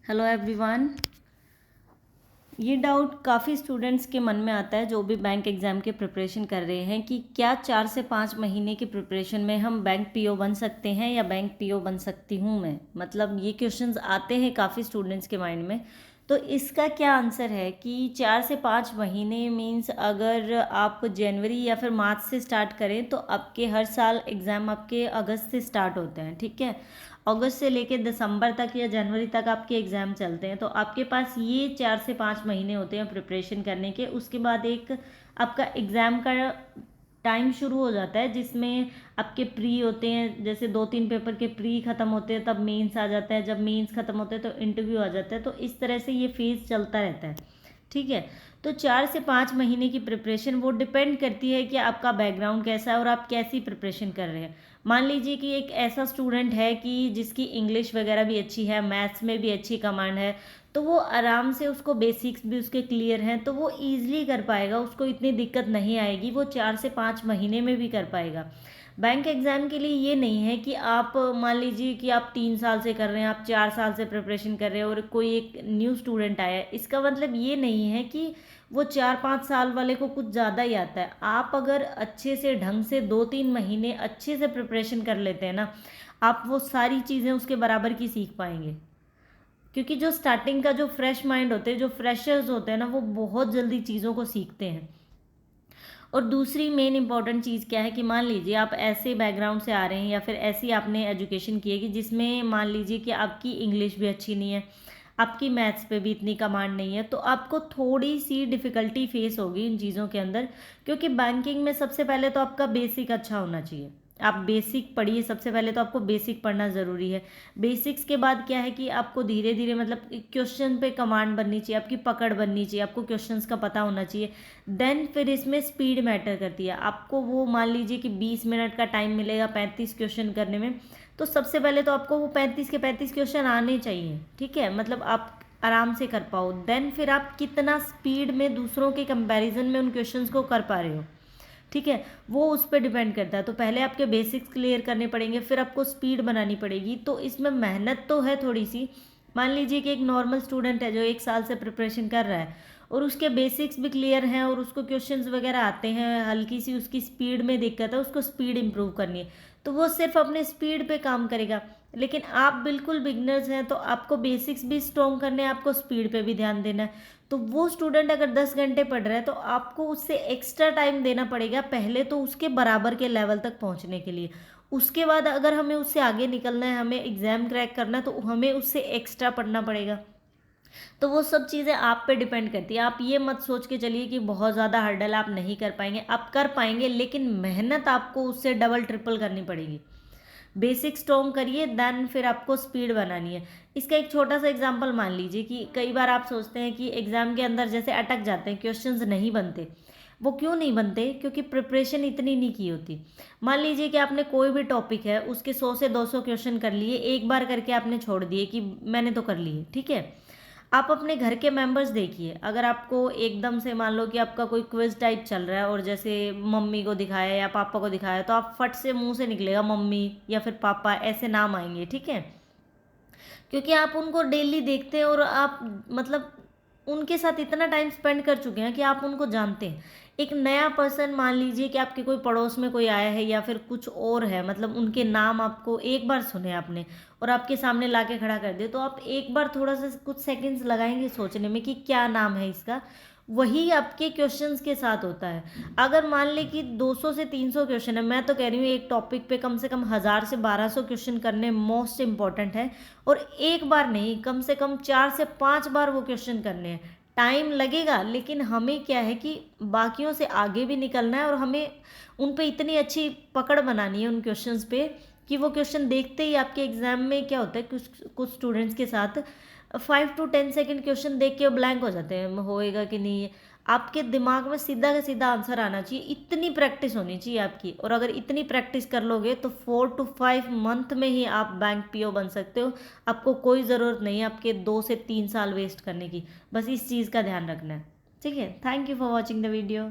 Hello everyone. ये doubt काफ़ी students के मन में आता है जो भी बैंक एग्ज़ाम के प्रिपरेशन कर रहे हैं कि क्या 4 से 5 महीने की प्रिपरेशन में हम बैंक पीओ बन सकते हैं या बैंक पीओ बन सकती हूँ मैं। मतलब ये क्वेश्चंस आते हैं काफ़ी स्टूडेंट्स के माइंड में। तो इसका क्या आंसर है कि 4 से 5 महीने मीन्स अगर आप जनवरी या फिर मार्च से स्टार्ट करें तो आपके हर साल एग्ज़ाम आपके अगस्त से स्टार्ट होते हैं, ठीक है। अगस्त से लेके दिसंबर तक या जनवरी तक आपके एग्ज़ाम चलते हैं, तो आपके पास ये 4 से 5 महीने होते हैं प्रिपरेशन करने के। उसके बाद एक आपका एग्ज़ाम का टाइम शुरू हो जाता है जिसमें आपके प्री होते हैं, जैसे 2-3 पेपर के प्री ख़त्म होते हैं तब मेंस आ जाता है, जब मेंस ख़त्म होते हैं तो इंटरव्यू आ जाता है। तो इस तरह से ये फेज़ चलता रहता है, ठीक है। तो 4 से 5 महीने की प्रिपरेशन वो डिपेंड करती है कि आपका बैकग्राउंड कैसा है और आप कैसी प्रिपरेशन कर रहे हैं। मान लीजिए कि एक ऐसा स्टूडेंट है कि जिसकी इंग्लिश वगैरह भी अच्छी है, मैथ्स में भी अच्छी कमांड है, तो वो आराम से, उसको बेसिक्स भी उसके क्लियर हैं, तो वो ईजिली कर पाएगा, उसको इतनी दिक्कत नहीं आएगी, वो 4 से 5 महीने में भी कर पाएगा। बैंक एग्ज़ाम के लिए ये नहीं है कि आप मान लीजिए कि आप 3 साल से कर रहे हैं, आप 4 साल से प्रिपरेशन कर रहे हैं और कोई एक न्यू स्टूडेंट आया है, इसका मतलब ये नहीं है कि वो 4-5 साल वाले को कुछ ज़्यादा ही आता है। आप अगर अच्छे से ढंग से 2-3 महीने अच्छे से प्रिपरेशन कर लेते हैं ना, आप वो सारी चीज़ें उसके बराबर की सीख पाएंगे। क्योंकि जो स्टार्टिंग का जो फ्रेश माइंड होते हैं, जो फ्रेशर्स होते हैं ना, वो बहुत जल्दी चीज़ों को सीखते हैं। और दूसरी मेन इंपॉर्टेंट चीज़ क्या है कि मान लीजिए आप ऐसे बैकग्राउंड से आ रहे हैं या फिर ऐसी आपने एजुकेशन की है कि जिसमें मान लीजिए कि आपकी इंग्लिश भी अच्छी नहीं है, आपकी मैथ्स पे भी इतनी कमांड नहीं है, तो आपको थोड़ी सी डिफ़िकल्टी फेस होगी इन चीज़ों के अंदर। क्योंकि बैंकिंग में सबसे पहले तो आपका बेसिक अच्छा होना चाहिए। आप बेसिक पढ़िए, सबसे पहले तो आपको बेसिक पढ़ना ज़रूरी है। बेसिक्स के बाद क्या है कि आपको धीरे धीरे मतलब क्वेश्चन पे कमांड बननी चाहिए, आपकी पकड़ बननी चाहिए, आपको क्वेश्चंस का पता होना चाहिए। देन फिर इसमें स्पीड मैटर करती है। आपको वो मान लीजिए कि 20 मिनट का टाइम मिलेगा 35 क्वेश्चन करने में, तो सबसे पहले तो आपको वो 35 के 35 क्वेश्चन आने चाहिए, ठीक है। मतलब आप आराम से कर पाओ। देन फिर आप कितना स्पीड में दूसरों के कंपैरिजन में उन क्वेश्चंस को कर पा रहे हो, ठीक है, वो उस पर डिपेंड करता है। तो पहले आपके बेसिक्स क्लियर करने पड़ेंगे, फिर आपको स्पीड बनानी पड़ेगी। तो इसमें मेहनत तो है थोड़ी सी। मान लीजिए कि एक नॉर्मल स्टूडेंट है जो 1 साल से प्रिपरेशन कर रहा है और उसके बेसिक्स भी क्लियर हैं और उसको क्वेश्चंस वगैरह आते हैं, हल्की सी उसकी स्पीड में दिक्कत है, उसको स्पीड इंप्रूव करनी है, तो वो सिर्फ अपने स्पीड पे काम करेगा। लेकिन आप बिल्कुल बिगनर्स हैं तो आपको बेसिक्स भी स्ट्रॉन्ग करने हैं, आपको स्पीड पे भी ध्यान देना है। तो वो स्टूडेंट अगर 10 घंटे पढ़ रहा है तो आपको उससे एक्स्ट्रा टाइम देना पड़ेगा, पहले तो उसके बराबर के लेवल तक पहुंचने के लिए। उसके बाद अगर हमें उससे आगे निकलना है, हमें एग्ज़ाम क्रैक करना है, तो हमें उससे एक्स्ट्रा पढ़ना पड़ेगा। तो वो सब चीज़ें आप पे डिपेंड करती है। आप ये मत सोच के चलिए कि बहुत ज़्यादा हर्डल आप नहीं कर पाएंगे, आप कर पाएंगे, लेकिन मेहनत आपको उससे डबल ट्रिपल करनी पड़ेगी। बेसिक स्ट्रॉन्ग करिए, देन फिर आपको स्पीड बनानी है। इसका एक छोटा सा एग्जांपल मान लीजिए कि कई बार आप सोचते हैं कि एग्ज़ाम के अंदर जैसे अटक जाते हैं, क्वेश्चंस नहीं बनते। वो क्यों नहीं बनते? क्योंकि प्रिपरेशन इतनी नहीं की होती। मान लीजिए कि आपने कोई भी टॉपिक है उसके 100 से 200 क्वेश्चन कर लिए, एक बार करके आपने छोड़ दिए कि मैंने तो कर लिए, ठीक है। आप अपने घर के मेंबर्स देखिए, अगर आपको एकदम से मान लो कि आपका कोई क्विज टाइप चल रहा है और जैसे मम्मी को दिखाया या पापा को दिखाया, तो आप फट से मुंह से निकलेगा मम्मी या फिर पापा, ऐसे नाम आएंगे, ठीक है। क्योंकि आप उनको डेली देखते हैं और आप मतलब उनके साथ इतना टाइम स्पेंड कर चुके हैं कि आप उनको जानते हैं। एक नया पर्सन मान लीजिए कि आपके कोई पड़ोस में कोई आया है या फिर कुछ और है, मतलब उनके नाम आपको एक बार सुने आपने और आपके सामने लाके खड़ा कर दे, तो आप एक बार थोड़ा सा कुछ सेकंड्स लगाएंगे सोचने में कि क्या नाम है इसका। वही आपके क्वेश्चंस के साथ होता है। अगर मान लें कि 200 से 300 क्वेश्चन है, मैं तो कह रही हूँ एक टॉपिक पे कम से कम 1000 से 1200 क्वेश्चन करने मोस्ट इंपॉर्टेंट है। और एक बार नहीं, कम से कम 4 से 5 बार वो क्वेश्चन करने हैं। टाइम लगेगा, लेकिन हमें क्या है कि बाकियों से आगे भी निकलना है और हमें उन पे इतनी अच्छी पकड़ बनानी है उन क्वेश्चंस पे कि वो क्वेश्चन देखते ही आपके एग्जाम में क्या होता है, कुछ कुछ स्टूडेंट्स के साथ 5 to 10 सेकेंड क्वेश्चन देख के ब्लैंक हो जाते हैं, होएगा कि नहीं। आपके दिमाग में सीधा का सीधा आंसर आना चाहिए, इतनी प्रैक्टिस होनी चाहिए आपकी। और अगर इतनी प्रैक्टिस कर लोगे तो 4 to 5 मंथ में ही आप बैंक पीओ बन सकते हो। आपको कोई ज़रूरत नहीं है आपके 2 से 3 साल वेस्ट करने की, बस इस चीज़ का ध्यान रखना है, ठीक है। Thank you for watching the video.